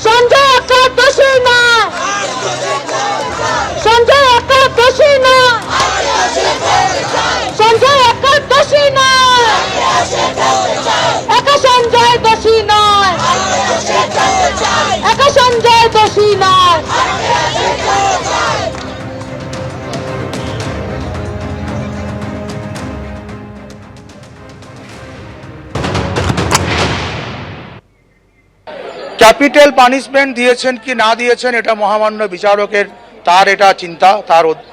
সঞ্জয় একা দোষী নয়, সঞ্জয় একা দোষী নয়, সঞ্জয় একা দোষী নয়, একা সঞ্জয় দোষী নয়, একা সঞ্জয় দোষী নয়। ক্যাপিটাল পানিশমেন্ট দিয়েছেন কি না দিয়েছেন এটা মহামান্য বিচারকের, তার এটা চিন্তা,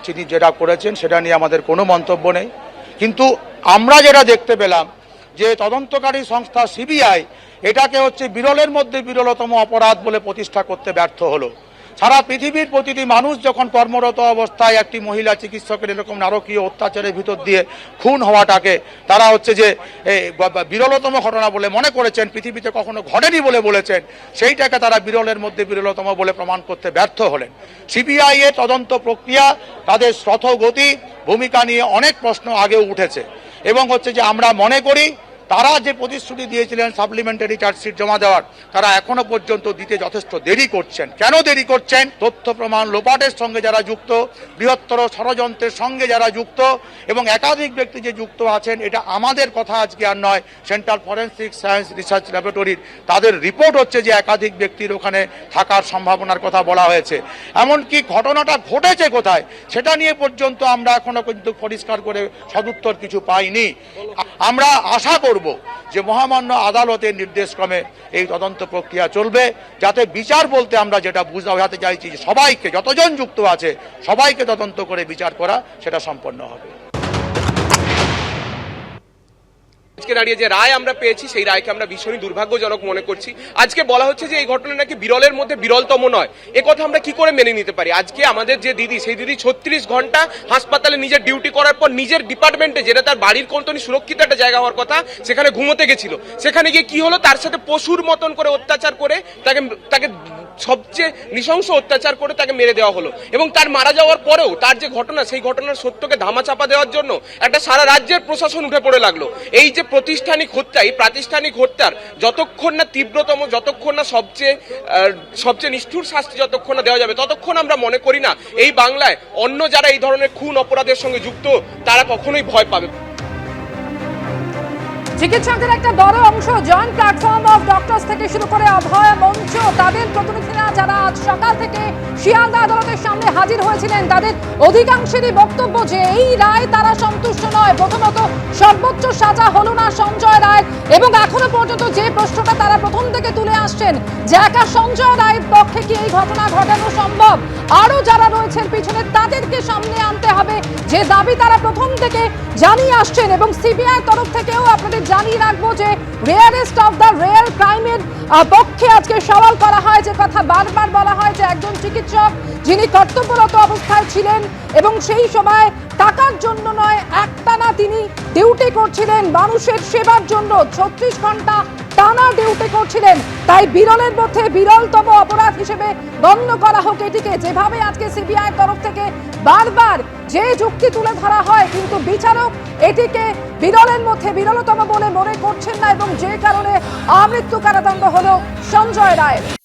তিনি যেটা করেছেন সেটা নিয়ে আমাদের কোনো মন্তব্য নেই। কিন্তু আমরা যেটা দেখতে পেলাম যে তদন্তকারী সংস্থা সিবিআই এটাকে বিরলের মধ্যে বিরলতম অপরাধ বলে প্রতিষ্ঠা করতে ব্যর্থ হলো। সারা পৃথিবীর প্রতিটি মানুষ যখন কর্মরত অবস্থায় একটি মহিলা চিকিৎসকের এরকম নারকীয় অত্যাচারের ভিতর দিয়ে খুন হওয়াটাকে তারা যে বিরলতম ঘটনা বলে মনে করেছেন, পৃথিবীতে কখনো ঘটেনি বলে বলেছেন, সেইটাকে তারা বিরলের মধ্যে বিরলতম বলে প্রমাণ করতে ব্যর্থ হলেন। সিবিআই এর তদন্ত প্রক্রিয়া, তাদের শ্রথগতি, ভূমিকা নিয়ে অনেক প্রশ্ন আগেও উঠেছে এবং যে আমরা মনে করি তারা যে প্রতিশ্রুতি দিয়েছিলেন সাপ্লিমেন্টারি চার্জশিট জমা দেওয়ার, তারা এখনো পর্যন্ত দিতে যথেষ্ট দেরি করছেন। কেন দেরি করছেন? তথ্য প্রমাণ লোপাটের সঙ্গে যারা যুক্ত, বৃহত্তর ষড়যন্ত্রের সঙ্গে যারা যুক্ত এবং একাধিক ব্যক্তি যে যুক্ত আছেন, এটা আমাদের কথা আজকে আর নয়, সেন্ট্রাল ফরেন্সিক সায়েন্স রিসার্চ ল্যাবরেটরির তাদের রিপোর্ট যে একাধিক ব্যক্তির ওখানে থাকার সম্ভাবনার কথা বলা হয়েছে। এমনকি ঘটনাটা ঘটেছে কোথায় সেটা নিয়ে পর্যন্ত আমরা এখনো কিন্তু পরিষ্কার করে সদুত্তর কিছু পাইনি। আমরা আশা করব যে মহামান্য আদালতের নির্দেশক্রমে এই তদন্ত প্রক্রিয়া চলবে, যাতে বিচার বলতে আমরা যেটা বোঝাতে চাইছি যে সবাইকে, যতজন যুক্ত আছে সবাইকে তদন্ত করে বিচার করা, সেটা সম্পন্ন হবে। আজকে দাঁড়িয়ে যে রায় আমরা পেয়েছি সেই রায়কে আমরা ভীষণই দুর্ভাগ্যজনক মনে করছি। আজকে বলা হচ্ছে যে এই ঘটনা নাকি বিরলের মধ্যে বিরলতম নয়। এ কথা আমরা কি করে মেনে নিতে পারি? আজকে আমাদের যে দিদি, সেই দিদি 36 ঘন্টা হাসপাতালে নিজের ডিউটি করার পর নিজের ডিপার্টমেন্টে, যেটা তার বাড়ির কোনতনি সুরক্ষিত একটা জায়গা হওয়ার কথা, সেখানে ঘুমোতে গেছিল। সেখানে গিয়ে কি হলো, তার সাথে পশুর মতন করে অত্যাচার করে তাকে সবচেয়ে নৃশংস অত্যাচার করে তাকে মেরে দেওয়া হলো। এবং তার মারা যাওয়ার পরেও তার যে ঘটনা, সেই ঘটনার সত্যকে ধামাচাপা দেওয়ার জন্য একটা সারা রাজ্যের প্রশাসন উঠে পড়ে লাগলো। এই যে প্রাতিষ্ঠানিক হত্যা, এই প্রাতিষ্ঠানিক হত্যার যতক্ষণ না তীব্রতম, যতক্ষণ না সবচেয়ে নিষ্ঠুর শাস্তি যতক্ষণ না দেওয়া যাবে, ততক্ষণ আমরা মনে করি না এই বাংলায় অন্য যারা এই ধরনের খুন অপরাধের সঙ্গে যুক্ত তারা কখনোই ভয় পাবে। চিকিৎসকদের একটা বড় অংশ, জয়েন্ট প্ল্যাটফর্ম অফ ডক্টরস থেকে শুরু করে অভয় মঞ্চ, তাদের প্রতিনিধিরা যারা আজ সকাল থেকে শিয়ালদা আদালতের সামনে হাজির হয়েছিলেন, তাদের অধিকাংশেরই বক্তব্য যে এই রায় তারা সন্তুষ্ট নয়। প্রথমত সর্বোচ্চ সাজা হলো না সঞ্জয় রায়, এবং এখনো পর্যন্ত যে প্রশ্নটা তারা প্রথম থেকে তুলে আসছেন যে একা সঞ্জয় রায়ের পক্ষে কি এই ঘটনা ঘটানো সম্ভব, আরো যারা রয়েছেন পিছনে তাদেরকে সামনে আনতে হবে, যে দাবি তারা প্রথম থেকে জানিয়ে আসছেন। এবং সিবিআই তরফ থেকেও আপনাদের জানিয়ে রাখবো যে রেয়ারেস্ট অফ দ্য রেয়ার ক্রাইমের পক্ষে আজকে সওয়াল করা হয়, যে কথা বারবার বলা হয় যে একজন চিকিৎসক যিনি কর্তব্যরত অবস্থায় ছিলেন এবং সেই সময় টাকার জন্য নয়, একটানা তিনি ডিউটি করছিলেন মানুষের সেবার জন্য, 36 ঘন্টা টানা ডিউটি করছিলেন, তাই বিরলের মধ্যে বিরলতম অপরাধ হিসেবে গণ্য করা হোক এটিকে। যেভাবে আজকে সিবিআই তরফ থেকে বারবার যে যুক্তি তুলে ধরা হয়, কিন্তু বিচারক এটিকে বিরলের মধ্যে বিরলতম বলে মনে করছেন না, এবং যে কারণে আমৃত্যু কারাদণ্ড হলো সঞ্জয় রায়ের।